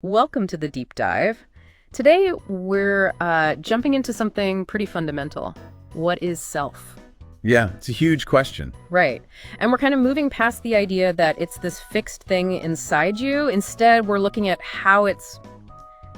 Welcome to the deep dive. Today, we're jumping into something pretty fundamental. What is self? Yeah, it's a huge question. Right. And we're kind of moving past the idea that it's this fixed thing inside you. Instead, we're looking at how it's,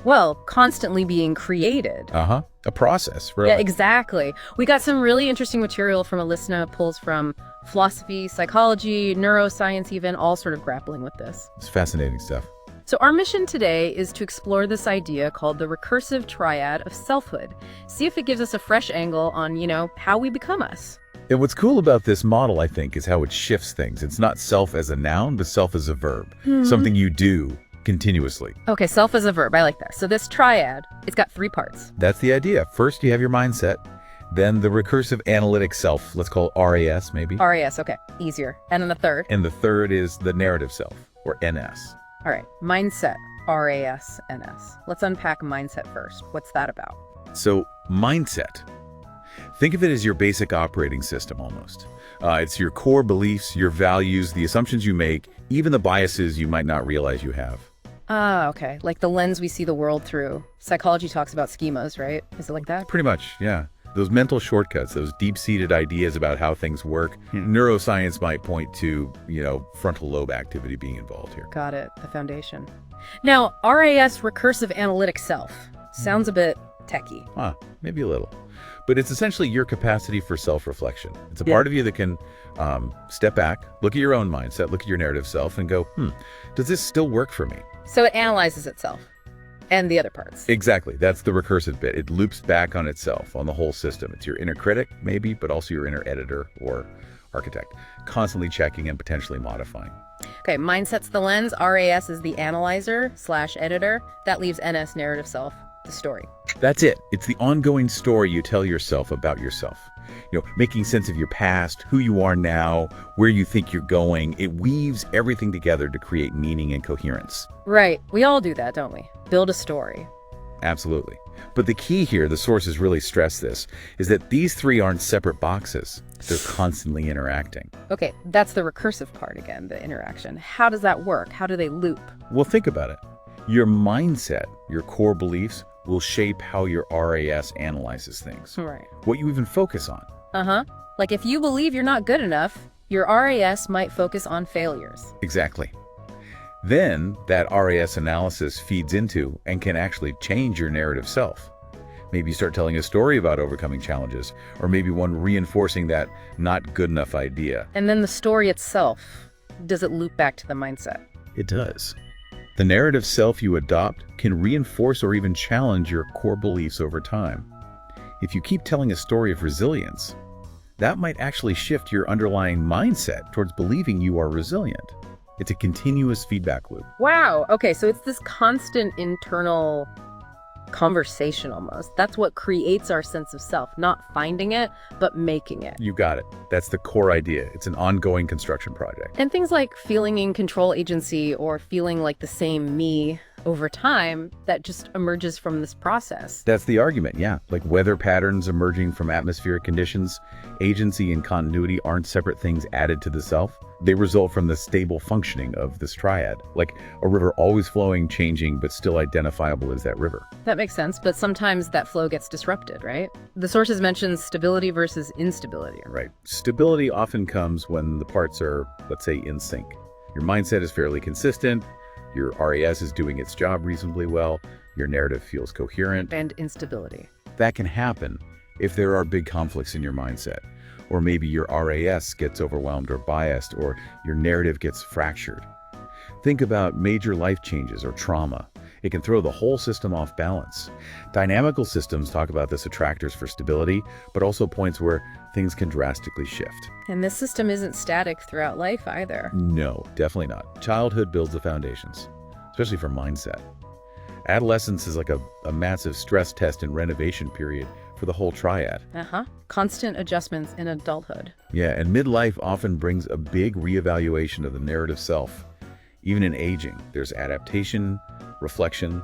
well, constantly being created. Uh-huh. A process, really. Yeah, exactly. We got some really interesting material from a listener, pulls from philosophy, psychology, neuroscience even, all sort of grappling with this. It's fascinating stuff. So our mission today is to explore this idea called the recursive triad of selfhood. See if it gives us a fresh angle on, how we become us. And what's cool about this model, I think, is how it shifts things. It's not self as a noun, but self as a verb. Something you do continuously. Okay, self as a verb. I like that. So this triad, it's got three parts. That's the idea. First, you have your mindset. Then the recursive analytic self, let's call it RAS maybe. RAS, okay. Easier. And then the third? And the third is the narrative self, or NS. All right, mindset, RAS, NS. Let's unpack mindset first. What's that about? So, mindset. Think of it as your basic operating system almost. It's your core beliefs, your values, the assumptions you make, even the biases you might not realize you have. Ah, okay. Like the lens we see the world through. Psychology talks about schemas, right? Is it like that? Pretty much, yeah. Those mental shortcuts, those deep-seated ideas about how things work. Neuroscience might point to, frontal lobe activity being involved here. Got it. The foundation. Now, RAS, recursive analytic self. Sounds a bit techie. Maybe a little. But it's essentially your capacity for self-reflection. It's a part of you that can step back, look at your own mindset, look at your narrative self, and go, does this still work for me? So it analyzes itself and the other parts. Exactly. That's the recursive bit. It loops back on itself, on the whole system. It's your inner critic, maybe, but also your inner editor or architect, constantly checking and potentially modifying. Okay, mindset's the lens, RAS is the analyzer/editor. That leaves NS, narrative self, the story. That's it. It's the ongoing story you tell yourself about yourself. Making sense of your past, who you are now, where you think you're going. It weaves everything together to create meaning and coherence. Right. We all do that, don't we? Build a story. Absolutely. But the key here, the sources really stress this, is that these three aren't separate boxes. They're constantly interacting. Okay, that's the recursive part again, the interaction. How does that work? How do they loop? Well, think about it. Your mindset, your core beliefs, will shape how your RAS analyzes things. Right. What you even focus on. Like if you believe you're not good enough, your RAS might focus on failures. Exactly. Then that RAS analysis feeds into and can actually change your narrative self. Maybe you start telling a story about overcoming challenges, or maybe one reinforcing that not good enough idea. And then the story itself, does it loop back to the mindset? It does. The narrative self you adopt can reinforce or even challenge your core beliefs over time. If you keep telling a story of resilience, that might actually shift your underlying mindset towards believing you are resilient. It's a continuous feedback loop. Wow. Okay, so it's this constant internal conversation almost. That's what creates our sense of self, not finding it, but making it. You got it. That's the core idea. It's an ongoing construction project. And things like feeling in control agency or feeling like the same me over time, that just emerges from this process. That's the argument, yeah. Like weather patterns emerging from atmospheric conditions, agency and continuity aren't separate things added to the self. They result from the stable functioning of this triad, like a river always flowing, changing, but still identifiable as that river. That makes sense, but sometimes that flow gets disrupted, right? The sources mention stability versus instability. Right. Stability often comes when the parts are, let's say, in sync. Your mindset is fairly consistent, your RAS is doing its job reasonably well, your narrative feels coherent. And instability. That can happen if there are big conflicts in your mindset. Or maybe your RAS gets overwhelmed or biased, or your narrative gets fractured. Think about major life changes or trauma. It can throw the whole system off balance. Dynamical systems talk about this attractors for stability, but also points where things can drastically shift. And this system isn't static throughout life either. No, definitely not. Childhood builds the foundations, especially for mindset. Adolescence is like a massive stress test and renovation period for the whole triad. Constant adjustments in adulthood. Yeah, and midlife often brings a big reevaluation of the narrative self. Even in aging, there's adaptation, reflection,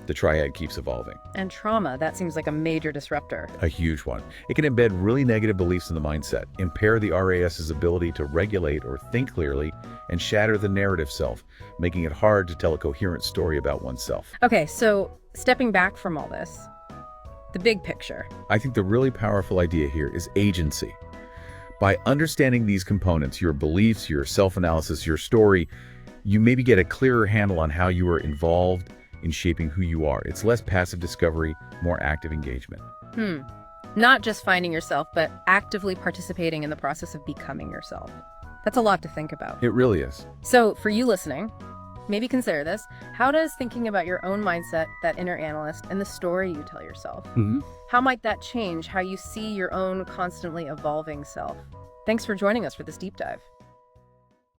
The triad keeps evolving. And trauma, that seems like a major disruptor. A huge one. It can embed really negative beliefs in the mindset, impair the RAS's ability to regulate or think clearly, and shatter the narrative self, making it hard to tell a coherent story about oneself. Okay, so stepping back from all this, the big picture. I think the really powerful idea here is agency. By understanding these components, your beliefs, your self-analysis, your story, you maybe get a clearer handle on how you are involved in shaping who you are. It's less passive discovery, more active engagement. Not just finding yourself, but actively participating in the process of becoming yourself. That's a lot to think about. It really is. So for you listening, maybe consider this. How does thinking about your own mindset, that inner analyst, and the story you tell yourself, how might that change how you see your own constantly evolving self? Thanks for joining us for this deep dive.